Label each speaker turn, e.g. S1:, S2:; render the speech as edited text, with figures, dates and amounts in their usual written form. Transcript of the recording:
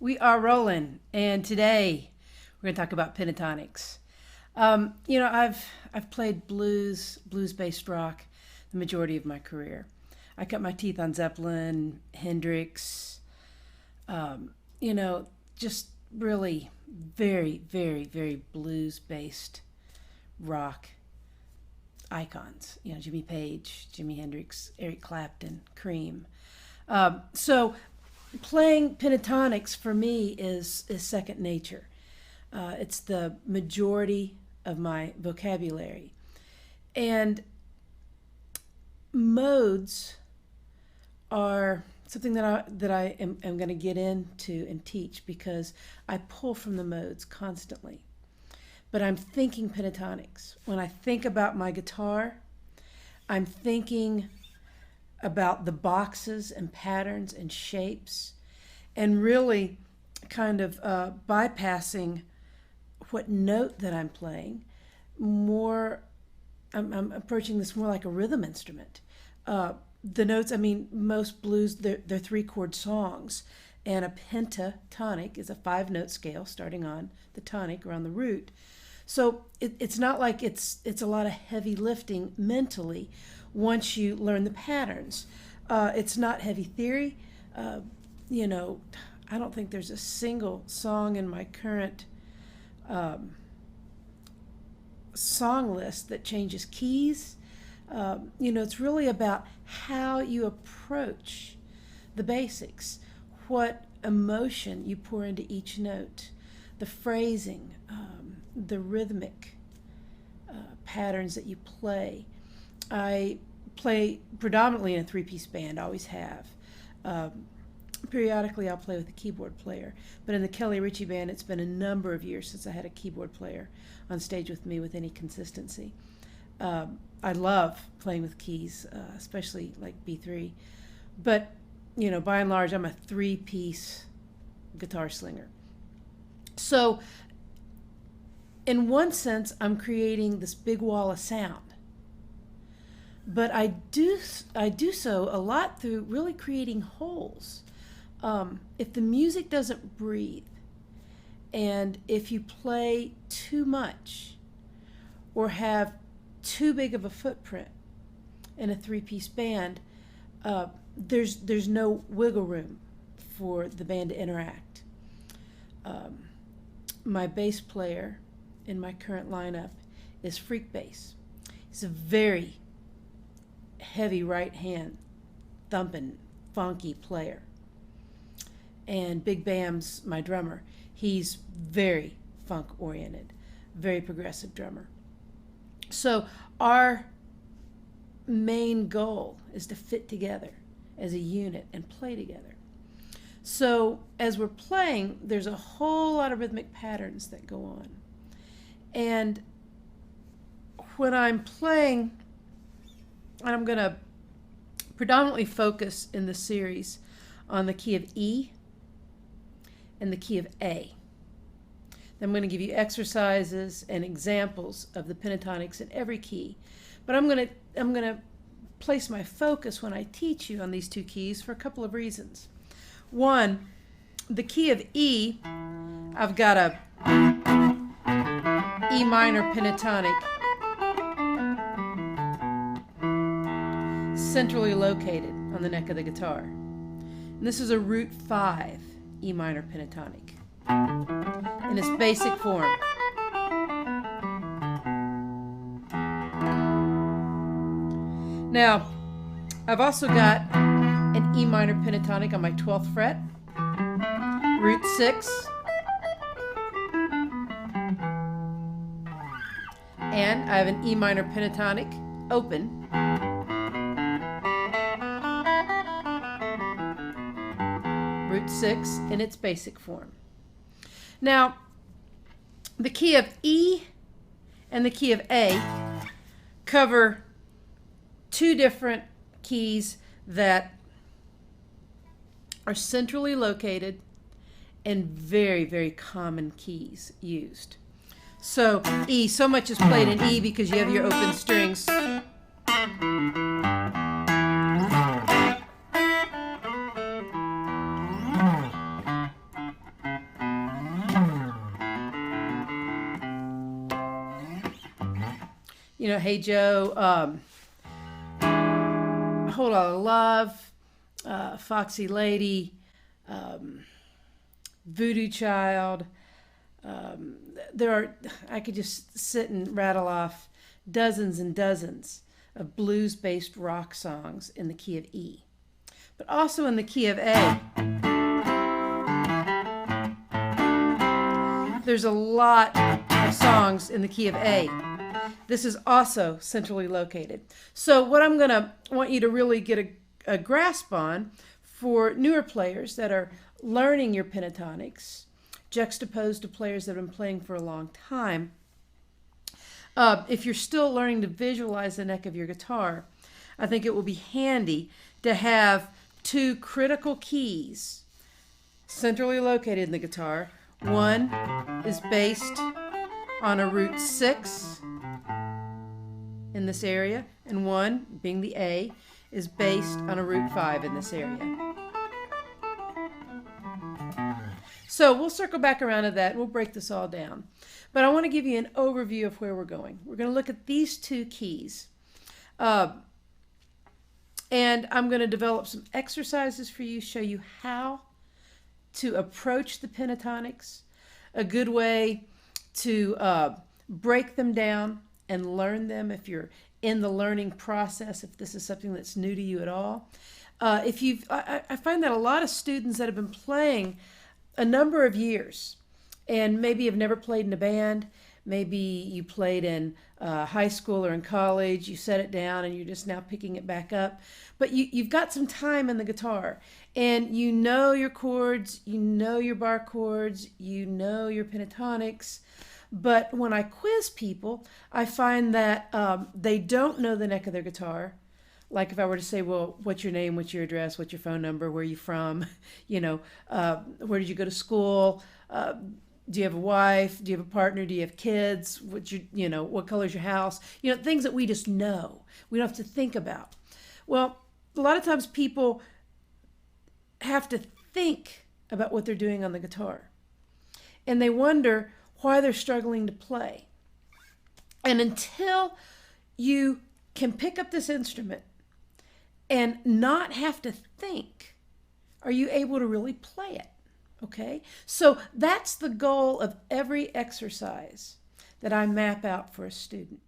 S1: We are rolling, and today we're going to talk about pentatonics. I've played blues-based rock the majority of my career. I cut my teeth on Zeppelin, Hendrix, just really very, very, very blues-based rock icons. Jimmy Page, Jimi Hendrix, Eric Clapton, Cream. So playing pentatonics for me is second nature. It's the majority of my vocabulary. And modes are something that I am going to get into and teach because I pull from the modes constantly. But I'm thinking pentatonics. When I think about my guitar, I'm thinking about the boxes and patterns and shapes and really kind of bypassing what note that I'm playing. I'm approaching this more like a rhythm instrument. The notes, most blues, they're 3-chord songs, and a pentatonic is a 5-note scale starting on the tonic or on the root. So it's not like it's a lot of heavy lifting mentally once you learn the patterns. It's not heavy theory. I don't think there's a single song in my current song list that changes keys. It's really about how you approach the basics, what emotion you pour into each note, the phrasing, the rhythmic patterns that you play. I play predominantly in a 3-piece band, always have. Periodically I'll play with a keyboard player, but in the Kelly Ritchie band it's been a number of years since I had a keyboard player on stage with me with any consistency. I love playing with keys, especially like B3, but by and large I'm a 3-piece guitar slinger. So in one sense I'm creating this big wall of sound, but I do so a lot through really creating holes. If the music doesn't breathe, and if you play too much or have too big of a footprint in a 3-piece band, there's no wiggle room for the band to interact. My bass player in my current lineup is freak bass. He's a very heavy right hand thumping funky player. And Big Bam's my drummer. He's very funk oriented, very progressive drummer. So our main goal is to fit together as a unit and play together. So as we're playing, there's a whole lot of rhythmic patterns that go on. And when I'm playing, and I'm going to predominantly focus in the series on the key of E and the key of A. Then I'm going to give you exercises and examples of the pentatonics in every key. But I'm going to place my focus when I teach you on these 2 keys for a couple of reasons. One, the key of E, I've got a E minor pentatonic centrally located on the neck of the guitar. And this is a root 5 E minor pentatonic in its basic form. Now, I've also got an E minor pentatonic on my 12th fret, root 6, and I have an E minor pentatonic open root 6 in its basic form. Now, the key of E and the key of A cover 2 different keys that are centrally located and very, very common keys used. So E, so much is played in E because you have your open strings. Hey Joe, Whole Lot of Love, Foxy Lady, Voodoo Child. I could just sit and rattle off dozens and dozens of blues-based rock songs in the key of E, but also in the key of A. There's a lot of songs in the key of A. This is also centrally located. So what I'm going to want you to really get a grasp on for newer players that are learning your pentatonics, juxtaposed to players that have been playing for a long time, if you're still learning to visualize the neck of your guitar, I think it will be handy to have two critical keys centrally located in the guitar. One is based on a root 6 in this area, and one, being the A, is based on a root 5 in this area. So we'll circle back around to that and we'll break this all down. But I want to give you an overview of where we're going. We're going to look at these two keys. And I'm going to develop some exercises for you, show you how to approach the pentatonics, a good way to break them down and learn them if you're in the learning process, if this is something that's new to you at all. I find that a lot of students that have been playing a number of years and maybe have never played in a band, maybe you played in high school or in college, you set it down and you're just now picking it back up, but you've got some time in the guitar and you know your chords, you know your bar chords, you know your pentatonics. But when I quiz people, I find that they don't know the neck of their guitar. Like if I were to say, well, what's your name, what's your address, what's your phone number, where are you from, where did you go to school, do you have a wife, do you have a partner, do you have kids, what color's your house, things that we just know. We don't have to think about. Well, a lot of times people have to think about what they're doing on the guitar. And they wonder why they're struggling to play. And until you can pick up this instrument and not have to think, are you able to really play it? Okay? So that's the goal of every exercise that I map out for a student.